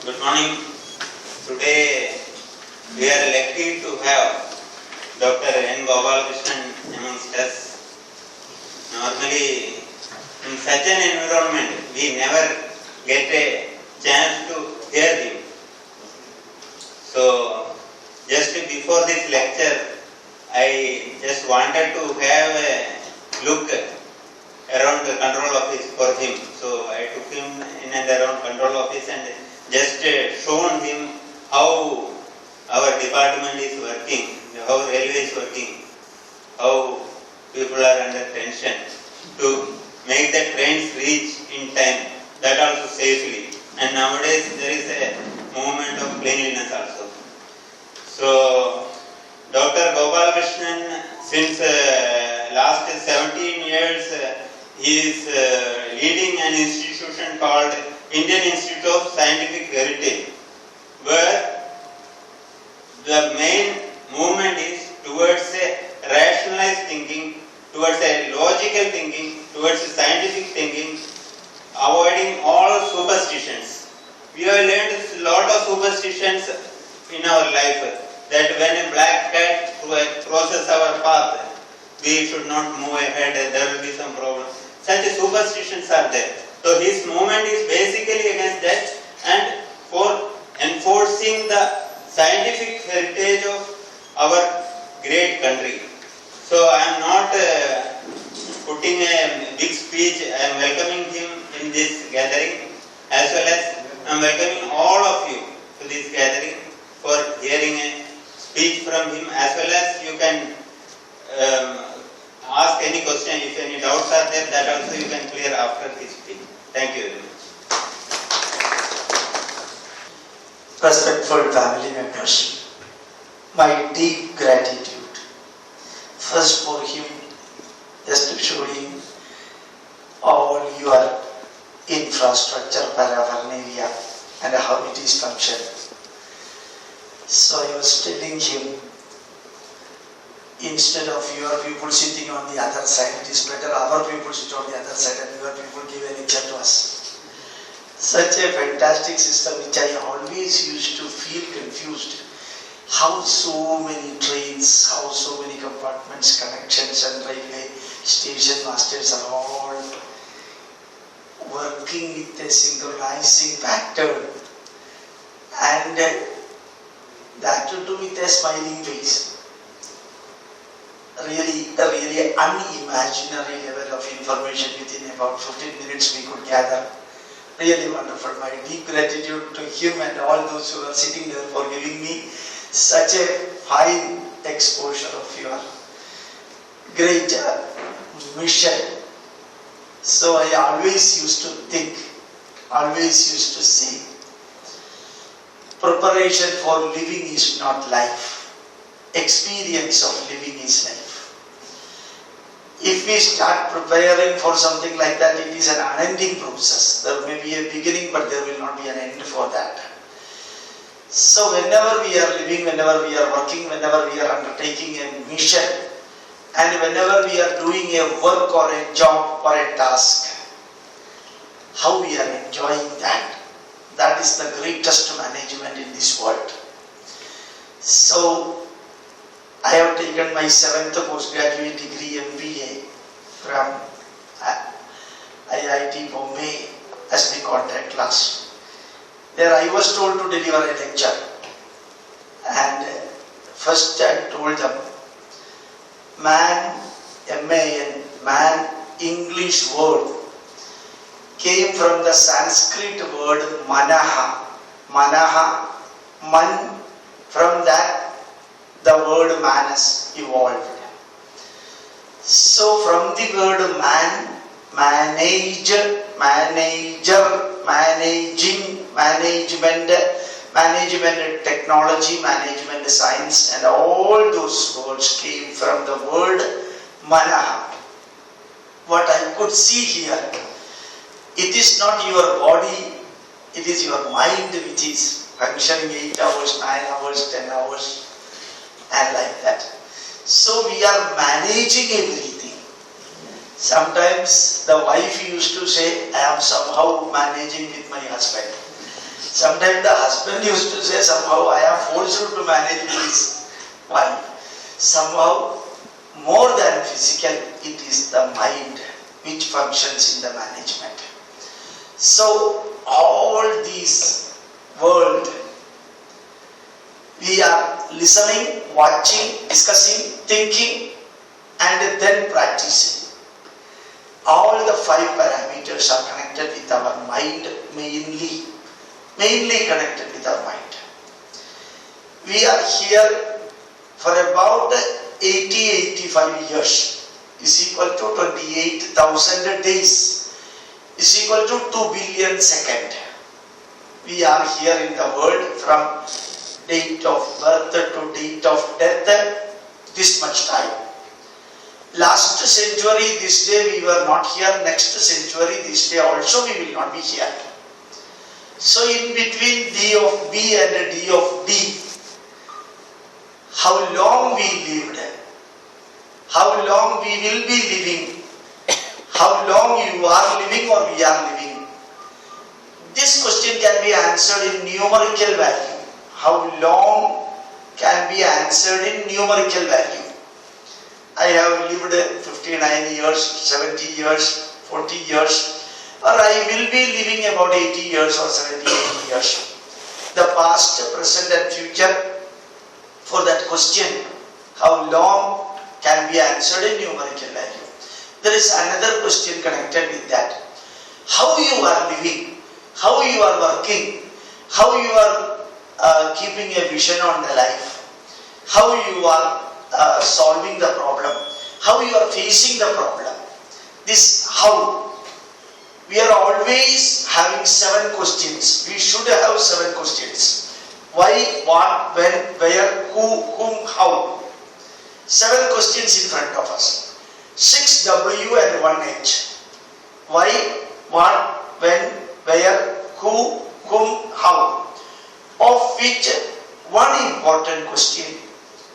Good morning. Today we are lucky to have Dr.N. Gopalakrishnan amongst us. Normally, in such an environment, we never get a chance to hear him. So, just before this lecture, I just wanted to have a look around the control office for him. So, I took him in and around control office and just shown him how our department is working, how railway is working, how people are under tension to make the trains reach in time, that also safely. And nowadays there is a movement of cleanliness also. So, Dr. Gopalakrishnan, since last 17 years, he is leading an institution called Indian Institute of Scientific Heritage, where the main movement is towards a rationalized thinking, towards a logical thinking, towards a scientific thinking, avoiding all superstitions. We have learned a lot of superstitions in our life, that when a black cat crosses our path, we should not move ahead, there will be some problem. Such superstitions are there. So his movement is basically against that and for enforcing the scientific heritage of our great country. So I am not putting a big speech, I am welcoming him in this gathering, as well as I am welcoming all of you to this gathering for hearing a speech from him, as well as you can ask any question. If any doubts are there, that also you can clear after his speech. Thank you very much. Respectful family members, my deep gratitude first for him, just showing all your infrastructure, paraphernalia, and how it is functioning. So I was telling him, instead of your people sitting on the other side, it is better our people sit on the other side and your people give a lecture to us. Such a fantastic system which I always used to feel confused. How so many trains, how so many compartments, connections and railway station masters are all working with a synchronizing pattern, and that to do with a smiling face. Really unimaginary level of information within about 15 minutes we could gather. Really wonderful. My deep gratitude to him and all those who are sitting there for giving me such a fine exposure of your great mission. So I always used to think, always used to say, preparation for living is not life. Experience of living is life. If we start preparing for something like that, it is an unending process. There may be a beginning, but there will not be an end for that. So whenever we are living, whenever we are working, whenever we are undertaking a mission, and whenever we are doing a work or a job or a task, how we are enjoying that. That is the greatest management in this world. So I have taken my 7th postgraduate degree MBA from IIT Bombay as the contract class. There I was told to deliver a lecture, and first I told them, man, M-A-N, man, English word came from the Sanskrit word manaha. Manaha, man, from that the word manas evolved. So from the word man, manager, managing, management technology, management science, and all those words came from the word manaha. What I could see here, it is not your body, it is your mind which is functioning 8 hours, 9 hours, 10 hours, and like that. So we are managing everything. Sometimes the wife used to say, I am somehow managing with my husband. Sometimes the husband used to say, somehow I am forced to manage his wife. Somehow, more than physical, it is the mind which functions in the management. So, all these world, we are listening, watching, discussing, thinking, and then practicing. All the 5 parameters are connected with our mind, mainly connected with our mind. We are here for about 80-85 years, is equal to 28,000 days, is equal to 2 billion seconds. We are here in the world from date of birth to date of death, this much time. Last century, this day we were not here, next century, this day also we will not be here. So in between D of B and D of D, how long we lived, how long we will be living, how long you are living or we are living. This question can be answered in numerical value. How long can be answered in numerical value. I have lived 59 years, 70 years, 40 years, or I will be living about 80 years or 70, 80 years. The past, present and future, for that question, how long can be answered in numerical value. There is another question connected with that. How you are living, how you are working, how you are keeping a vision on the life, how you are solving the problem, how you are facing the problem. This how. We are always having 7 questions. We should have 7 questions. Why, what, when, where, who, whom, how. 7 questions in front of us. 6 W and 1 H. Why, what, when, where, who, whom, how. Of which one important question,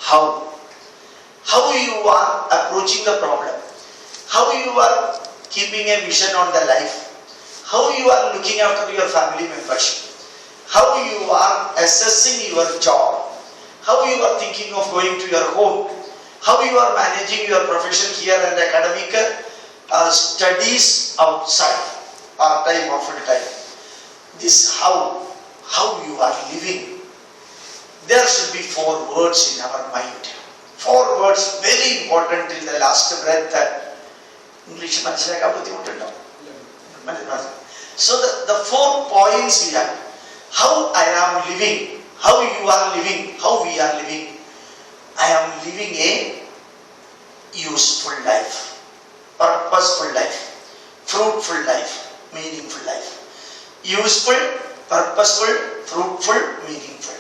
how. How you are approaching the problem. How you are keeping a vision on the life. How you are looking after your family members. How you are assessing your job. How you are thinking of going to your home. How you are managing your profession here and academic studies outside, part-time or full-time. This how you are living. There should be 4 words in our mind. 4 words very important till the last breath. English മനസ്സിലാക്കാൻ ബുദ്ധിമുട്ടുണ്ടോ? So the 4 points we have. How I am living, how you are living, how we are living. I am living a useful life, purposeful life, fruitful life, meaningful life. Useful, purposeful, fruitful, meaningful.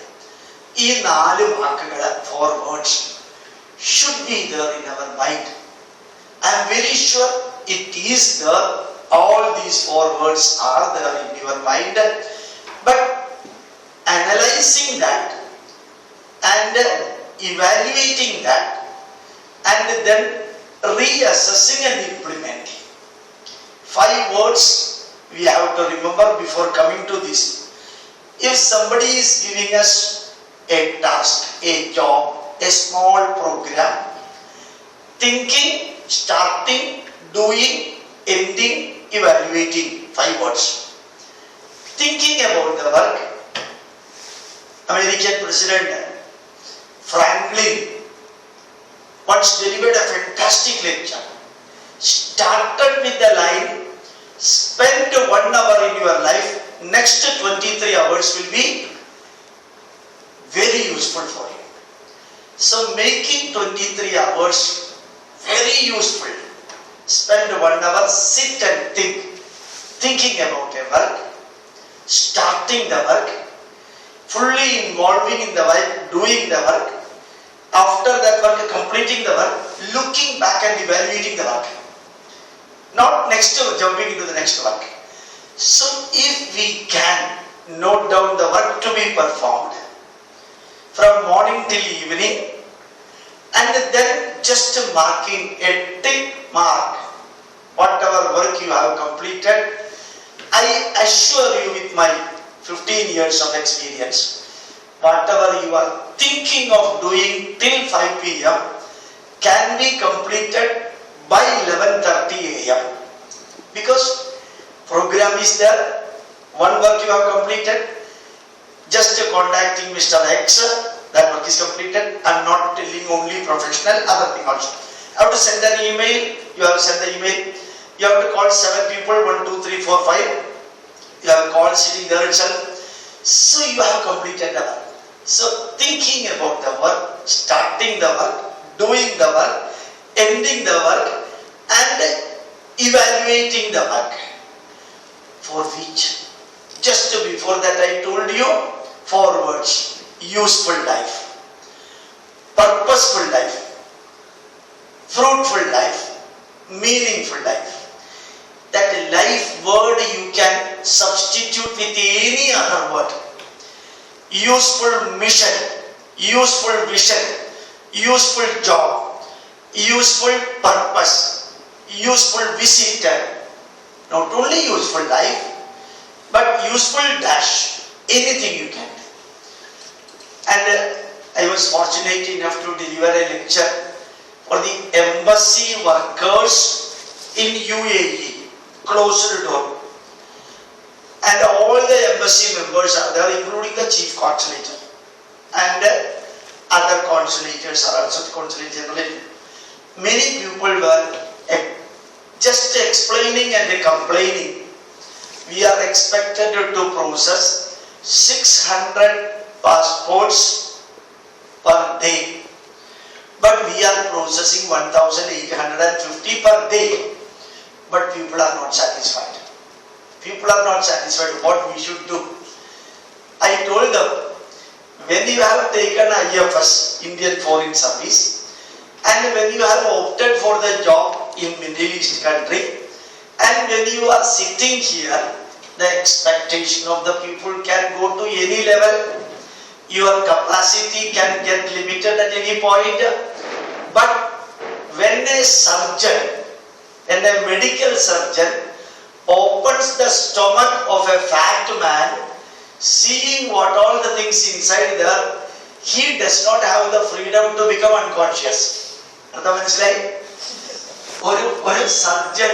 ഈ 4 വാക്കുകൾ, 4 words should be there in our mind. I am very sure it is there. All these 4 words are there in your mind. But analyzing that and evaluating that and then reassessing and implementing. 5 words we have to remember before coming to this. If somebody is giving us a task, a job, a small program, thinking, starting, doing, ending, evaluating, 5 words. Thinking about the work, American President Franklin once delivered a fantastic lecture. Started with the line, spend 1 hour in your life, next 23 hours will be very useful for you. So making 23 hours very useful. Spend 1 hour, sit and think. Thinking about a work, starting the work, fully involving in the work, doing the work. After that work, completing the work, looking back and evaluating the work. Not next jumping into the next work. So if we can note down the work to be performed from morning till evening, and then just marking a tick mark, whatever work you have completed, I assure you with my 15 years of experience. Whatever you are thinking of doing till 5 p.m. can be completed by 11:30 a.m. Because program is there, one work you have completed, just contacting Mr. X, that work is completed. I am not telling only professional, other thing also. You have to send an email, you have to send the email, you have to call 7 people, 1, 2, 3, 4, 5, you have called sitting there itself. So you have completed the work. So thinking about the work, starting the work, doing the work, ending the work, and evaluating the work. For which, just before that I told you 4 words: useful life, purposeful life, fruitful life, meaningful life. That life word you can substitute with any other word. Useful mission, useful vision, useful job, useful purpose, useful visitor. Not only useful life, but useful dash, anything you can. And I was fortunate enough to deliver a lecture for the embassy workers in UAE, closed door. And all the embassy members are there, including the chief consulator. And other consulators are also the consulate general. Many people were just explaining and complaining. We are expected to process 600 passports per day. But we are processing 1,850 per day. But people are not satisfied. People are not satisfied with what we should do. I told them, when you have taken IFS, Indian Foreign Service, and when you have opted for the job in Middle East country, and when you are sitting here, the expectation of the people can go to any level. Your capacity can get limited at any point. But when a surgeon and a medical surgeon opens the stomach of a fat man, seeing what all the things inside there, he does not have the freedom to become unconscious. ഒരു surgeon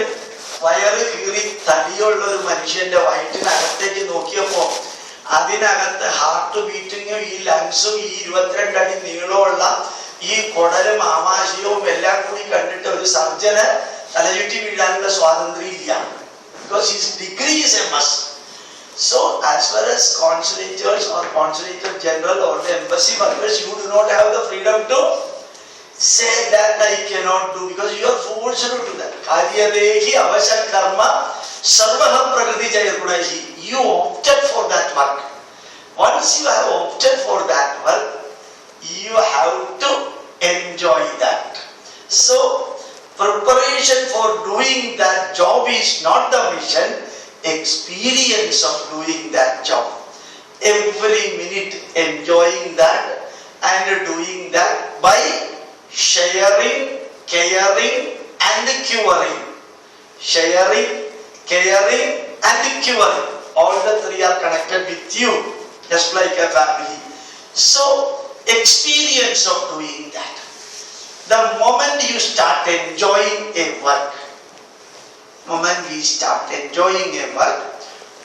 വയറ് കീറി തടിയുള്ള ഒരു മനുഷ്യന്റെ വയറ്റിനകത്തേക്ക് നോക്കിയപ്പോ അതിനകത്ത് heart ബീറ്റിങ്ങും ഈ ലങ്സും ഈ 22 അടി നീളമുള്ള ഈ കുടലും ആമാശയവും എല്ലാം കൂടി കണ്ടിട്ട് ഒരു സർജന് തലചുറ്റി വീഴാനുള്ള സ്വാതന്ത്ര്യം ഇല്ല. Because his degree is a must. So as far as consulators or consulator general or the embassy workers, you do not have the freedom to say that I cannot do, because you are forced to do that. Karyadehi avasha karma sarvaham prakriti jayagurahi. You opted for that work. Once you have opted for that work, you have to enjoy that. So preparation for doing that job is not the mission, experience of doing that job. Every minute enjoying that and doing that by sharing, caring and curing. Sharing, caring and curing. All the 3 are connected with you, just like a family. So, experience of doing that. The moment you start enjoying a work, we start enjoying a work,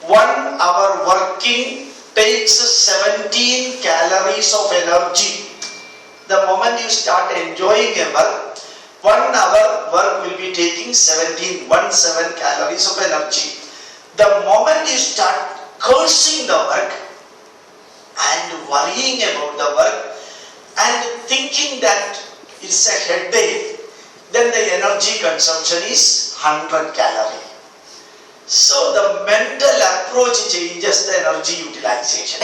1 hour working takes 17 calories of energy. The moment you start enjoying a work, 1 hour work will be taking 17 calories of energy. The moment you start cursing the work and worrying about the work and thinking that it's a headache, then the energy consumption is 100 calories. So the mental approach changes the energy utilization.